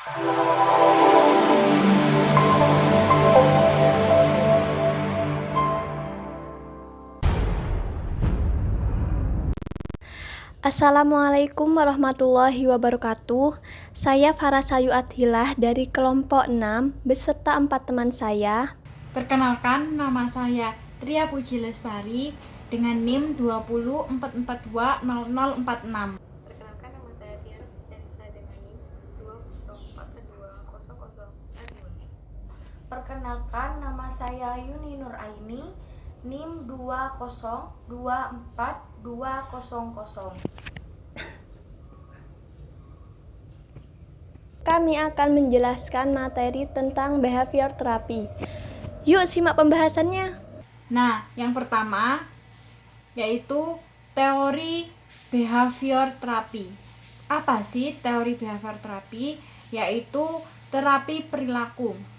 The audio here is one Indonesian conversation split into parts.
Assalamualaikum warahmatullahi wabarakatuh. Saya Farah Sayu Adhilah dari kelompok 6 beserta 4 teman saya. Perkenalkan, nama saya Tria Puji Lestari dengan NIM 204420046. Perkenalkan, nama saya Tiara Fitrianisa dengan NIM 204220042. Perkenalkan, nama saya Yuni Nur Aini, NIM 2024200. Kami akan menjelaskan materi tentang behavior therapy. Yuk simak pembahasannya. Nah, yang pertama yaitu teori behavior therapy. Apa sih teori behavior therapy? Yaitu terapi perilaku.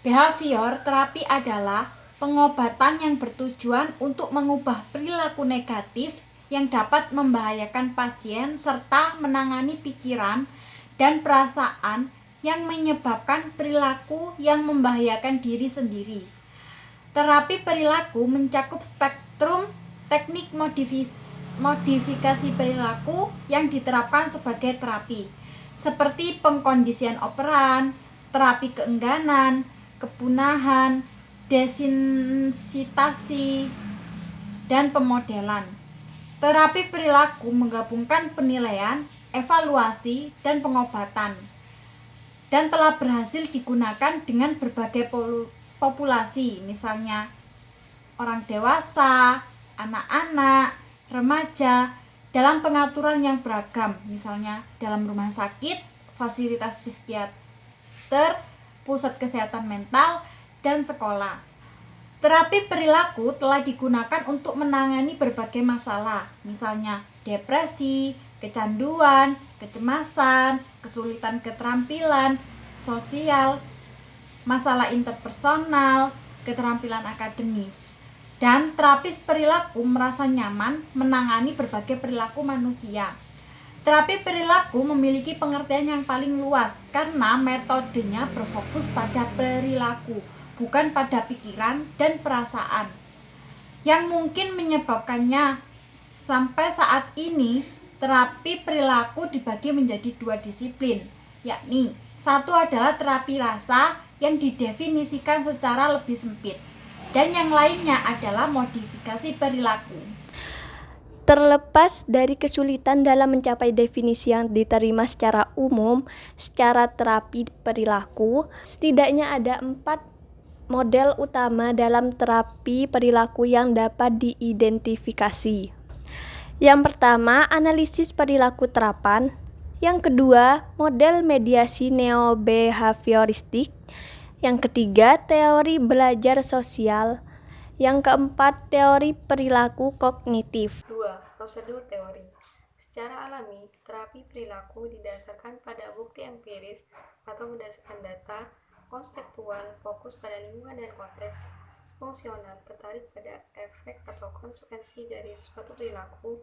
Behavior therapy adalah pengobatan yang bertujuan untuk mengubah perilaku negatif yang dapat membahayakan pasien serta menangani pikiran dan perasaan yang menyebabkan perilaku yang membahayakan diri sendiri. Terapi perilaku mencakup spektrum teknik modifikasi perilaku yang diterapkan sebagai terapi, seperti pengkondisian operan, terapi keengganan, kepunahan, desensitasi, dan pemodelan. Terapi perilaku menggabungkan penilaian, evaluasi, dan pengobatan, dan telah berhasil digunakan dengan berbagai populasi, misalnya orang dewasa, anak-anak, remaja, dalam pengaturan yang beragam, misalnya dalam rumah sakit, fasilitas psikiater, pusat kesehatan mental, dan sekolah. Terapi perilaku telah digunakan untuk menangani berbagai masalah, misalnya depresi, kecanduan, kecemasan, kesulitan keterampilan sosial, masalah interpersonal, keterampilan akademis. Dan terapis perilaku merasa nyaman menangani berbagai perilaku manusia. Terapi perilaku memiliki pengertian yang paling luas karena metodenya berfokus pada perilaku, bukan pada pikiran dan perasaan, yang mungkin menyebabkannya. Sampai saat ini, terapi perilaku dibagi menjadi 2 disiplin, yakni satu adalah terapi rasa yang didefinisikan secara lebih sempit, dan yang lainnya adalah modifikasi perilaku. Terlepas dari kesulitan dalam mencapai definisi yang diterima secara umum, secara terapi perilaku, setidaknya ada 4 model utama dalam terapi perilaku yang dapat diidentifikasi. Yang pertama, analisis perilaku terapan. Yang kedua, model mediasi neo-behavioristik. Yang ketiga, teori belajar sosial. Yang keempat, teori perilaku kognitif. 2. Prosedur teori. Secara alami, terapi perilaku didasarkan pada bukti empiris atau berdasarkan data konseptual, fokus pada lingkungan dan konteks, fungsional, tertarik pada efek atau konsekuensi dari suatu perilaku,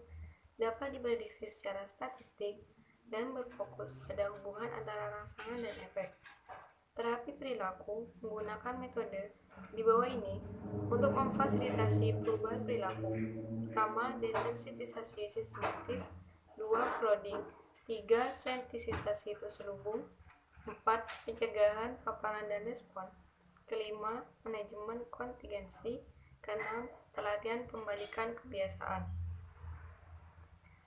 dapat diprediksi secara statistik, dan berfokus pada hubungan antara rangsangan dan efek. Terapi perilaku menggunakan metode di bawah ini untuk memfasilitasi perubahan perilaku. Pertama, desensitisasi sistematis. 2. Flooding. 3. sensitisasi terselubung. 4. Pencegahan, paparan, dan respon. Kelima, manajemen kontingensi. Keenam, pelatihan pembalikan kebiasaan.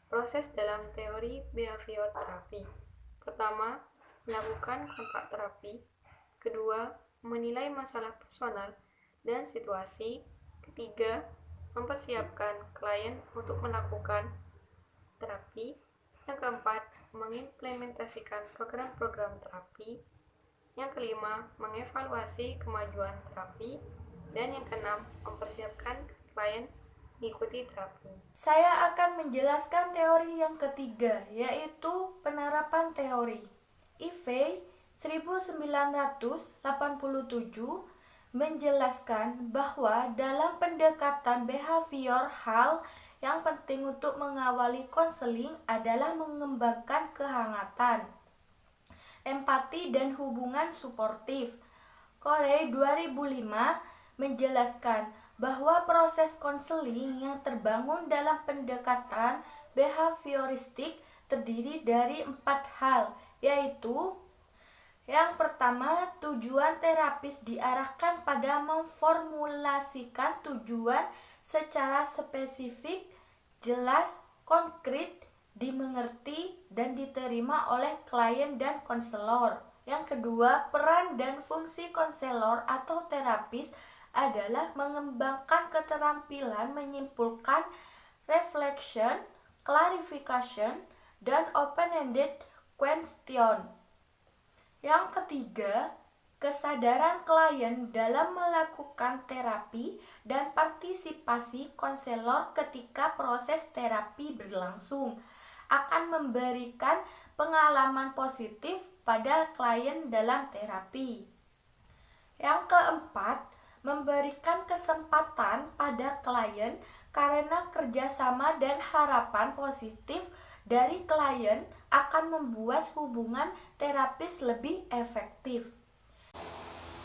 Proses dalam teori behavior terapi. Pertama, melakukan kontak terapi. Kedua, menilai masalah personal dan situasi. Ketiga, mempersiapkan klien untuk melakukan terapi. Yang keempat, mengimplementasikan program-program terapi. Yang kelima, mengevaluasi kemajuan terapi. Dan yang keenam, mempersiapkan klien mengikuti terapi. Saya akan menjelaskan teori yang ketiga, yaitu penerapan teori. Ivey 1987 menjelaskan bahwa dalam pendekatan behavior, hal yang penting untuk mengawali konseling adalah mengembangkan kehangatan, empati, dan hubungan suportif. Corey 2005 menjelaskan bahwa proses konseling yang terbangun dalam pendekatan behavioristik terdiri dari 4 hal, yaitu yang pertama, tujuan terapis diarahkan pada memformulasikan tujuan secara spesifik, jelas, konkret, dimengerti, dan diterima oleh klien dan konselor. Yang kedua, peran dan fungsi konselor atau terapis adalah mengembangkan keterampilan menyimpulkan, reflection, clarification, dan open-ended question. Yang ketiga, kesadaran klien dalam melakukan terapi dan partisipasi konselor ketika proses terapi berlangsung akan memberikan pengalaman positif pada klien dalam terapi. Yang keempat, memberikan kesempatan pada klien karena kerjasama dan harapan positif dari klien akan membuat hubungan terapis lebih efektif.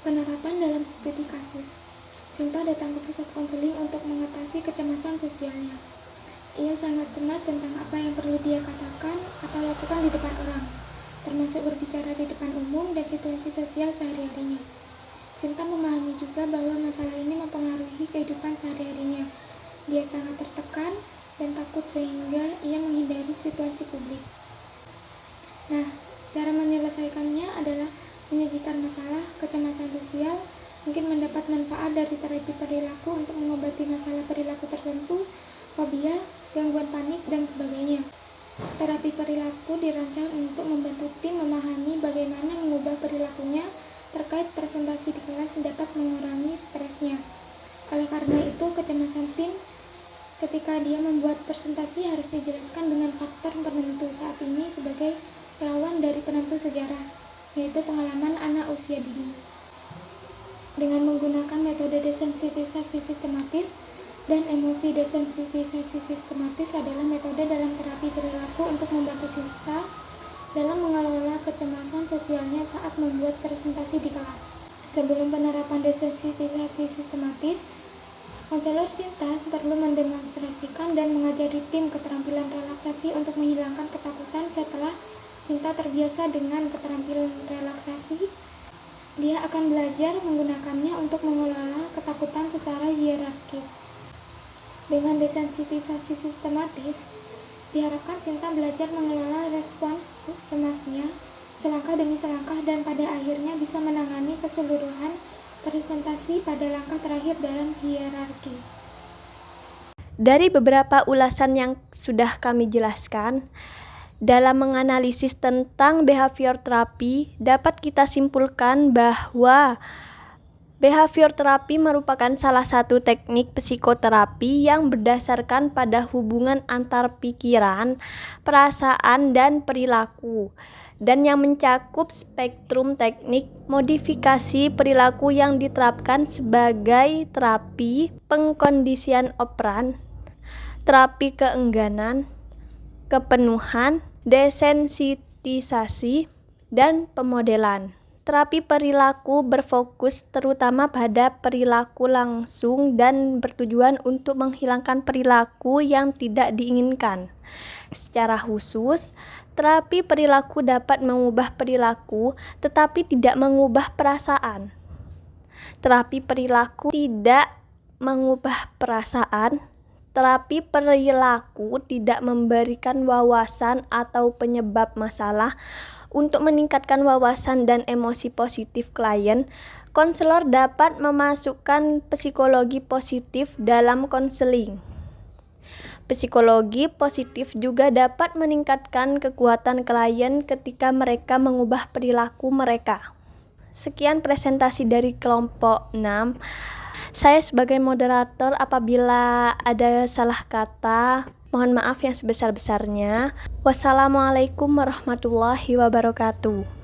Penerapan dalam studi kasus. Sinta datang ke pusat konseling untuk mengatasi kecemasan sosialnya. Ia sangat cemas tentang apa yang perlu dia katakan atau lakukan di depan orang, termasuk berbicara di depan umum dan situasi sosial sehari-harinya. Sinta memahami juga bahwa masalah ini mempengaruhi kehidupan sehari-harinya. Dia sangat tertekan dan takut sehingga ia menghindari situasi publik. Nah, cara menyelesaikannya adalah menyajikan masalah kecemasan sosial, mungkin mendapat manfaat dari terapi perilaku untuk mengobati masalah perilaku tertentu, fobia, gangguan panik, dan sebagainya. Terapi perilaku dirancang untuk membantu tim memahami bagaimana mengubah perilakunya terkait presentasi di kelas dapat mengurangi stresnya. Oleh karena itu, kecemasan tim ketika dia membuat presentasi harus dijelaskan dengan faktor penentu saat ini sebagai lawan dari penentu sejarah, yaitu pengalaman anak usia dini. Dengan menggunakan metode desensitisasi sistematis dan emosi desensitisasi sistematis adalah metode dalam terapi perilaku untuk membantu Sinta dalam mengelola kecemasan sosialnya saat membuat presentasi di kelas. Sebelum penerapan desensitisasi sistematis, konselor Sinta perlu mendemonstrasikan dan mengajari tim keterampilan relaksasi untuk menghilangkan ketakutan. Setelah Sinta terbiasa dengan keterampilan relaksasi, dia akan belajar menggunakannya untuk mengelola ketakutan secara hierarkis. Dengan desensitisasi sistematis, diharapkan Sinta belajar mengelola respons cemasnya selangkah demi selangkah dan pada akhirnya bisa menangani keseluruhan presentasi pada langkah terakhir dalam hierarki. Dari beberapa ulasan yang sudah kami jelaskan, dalam menganalisis tentang behavior terapi, dapat kita simpulkan bahwa behavior terapi merupakan salah satu teknik psikoterapi yang berdasarkan pada hubungan antar pikiran, perasaan, dan perilaku, dan yang mencakup spektrum teknik modifikasi perilaku yang diterapkan sebagai terapi pengkondisian operan, terapi keengganan, kepenuhan, desensitisasi, dan pemodelan. Terapi perilaku berfokus terutama pada perilaku langsung dan bertujuan untuk menghilangkan perilaku yang tidak diinginkan. Secara khusus, terapi perilaku dapat mengubah perilaku tetapi tidak mengubah perasaan. Terapi perilaku tidak mengubah perasaan. Terapi perilaku tidak memberikan wawasan atau penyebab masalah. Untuk meningkatkan wawasan dan emosi positif klien, konselor dapat memasukkan psikologi positif dalam konseling. Psikologi positif juga dapat meningkatkan kekuatan klien ketika mereka mengubah perilaku mereka. Sekian presentasi dari kelompok 6. Saya sebagai moderator apabila ada salah kata, mohon maaf yang sebesar-besarnya. Wassalamualaikum warahmatullahi wabarakatuh.